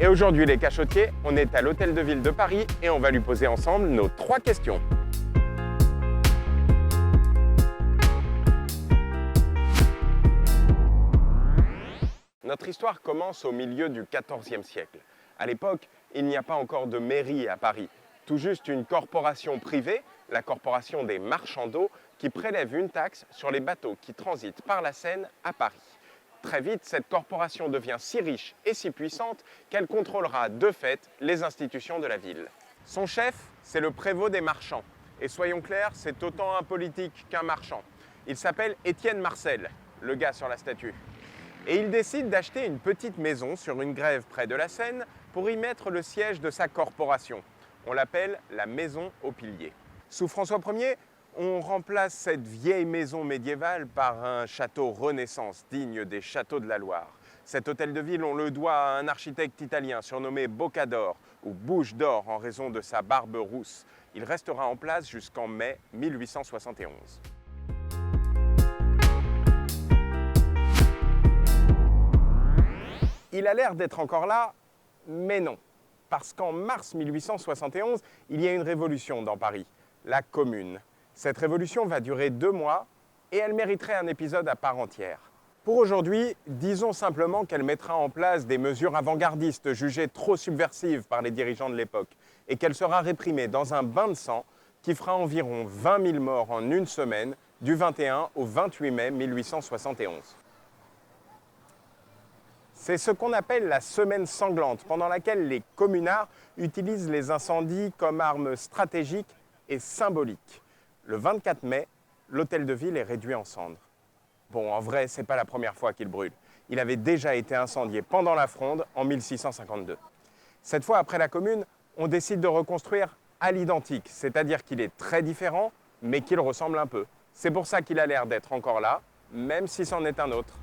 Et aujourd'hui les cachotiers, on est à l'Hôtel de Ville de Paris et on va lui poser ensemble nos 3 questions. Notre histoire commence au milieu du XIVe siècle. À l'époque, il n'y a pas encore de mairie à Paris, tout juste une corporation privée, la Corporation des Marchands d'Eau, qui prélève une taxe sur les bateaux qui transitent par la Seine à Paris. Très vite, cette corporation devient si riche et si puissante qu'elle contrôlera de fait les institutions de la ville. Son chef, c'est le prévôt des marchands. Et soyons clairs, c'est autant un politique qu'un marchand. Il s'appelle Étienne Marcel, le gars sur la statue. Et il décide d'acheter une petite maison sur une grève près de la Seine pour y mettre le siège de sa corporation. On l'appelle la Maison aux Piliers. Sous François Ier, on remplace cette vieille maison médiévale par un château Renaissance digne des châteaux de la Loire. Cet hôtel de ville, on le doit à un architecte italien surnommé Boccador ou Bouche d'Or en raison de sa barbe rousse. Il restera en place jusqu'en mai 1871. Il a l'air d'être encore là, mais non. Parce qu'en mars 1871, il y a une révolution dans Paris, la Commune. Cette révolution va durer 2 mois et elle mériterait un épisode à part entière. Pour aujourd'hui, disons simplement qu'elle mettra en place des mesures avant-gardistes jugées trop subversives par les dirigeants de l'époque et qu'elle sera réprimée dans un bain de sang qui fera environ 20 000 morts en une semaine, du 21 au 28 mai 1871. C'est ce qu'on appelle la semaine sanglante, pendant laquelle les communards utilisent les incendies comme arme stratégique et symbolique. Le 24 mai, l'hôtel de ville est réduit en cendres. Bon, en vrai, c'est pas la première fois qu'il brûle. Il avait déjà été incendié pendant la Fronde en 1652. Cette fois, après la Commune, on décide de reconstruire à l'identique, c'est-à-dire qu'il est très différent, mais qu'il ressemble un peu. C'est pour ça qu'il a l'air d'être encore là, même si c'en est un autre.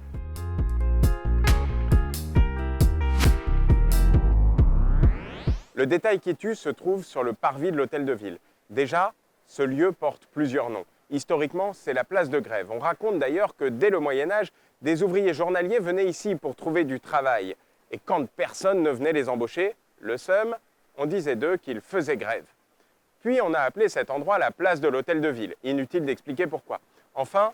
Le détail qui tue se trouve sur le parvis de l'hôtel de ville. Déjà, ce lieu porte plusieurs noms. Historiquement, c'est la place de Grève. On raconte d'ailleurs que dès le Moyen-Âge, des ouvriers journaliers venaient ici pour trouver du travail. Et quand personne ne venait les embaucher, le seum, on disait d'eux qu'ils faisaient grève. Puis on a appelé cet endroit la place de l'hôtel de ville. Inutile d'expliquer pourquoi. Enfin,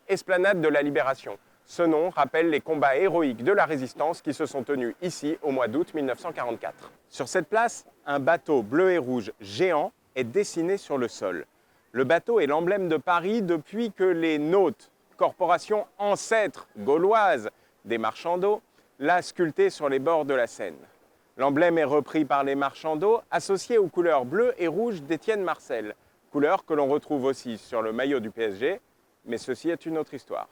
Esplanade de la Libération. Ce nom rappelle les combats héroïques de la résistance qui se sont tenus ici au mois d'août 1944. Sur cette place, un bateau bleu et rouge géant est dessiné sur le sol. Le bateau est l'emblème de Paris depuis que les nautes, corporation ancêtre gauloise des marchands d'eau, l'a sculpté sur les bords de la Seine. L'emblème est repris par les marchands d'eau, associé aux couleurs bleues et rouges d'Étienne Marcel, couleur que l'on retrouve aussi sur le maillot du PSG, mais ceci est une autre histoire.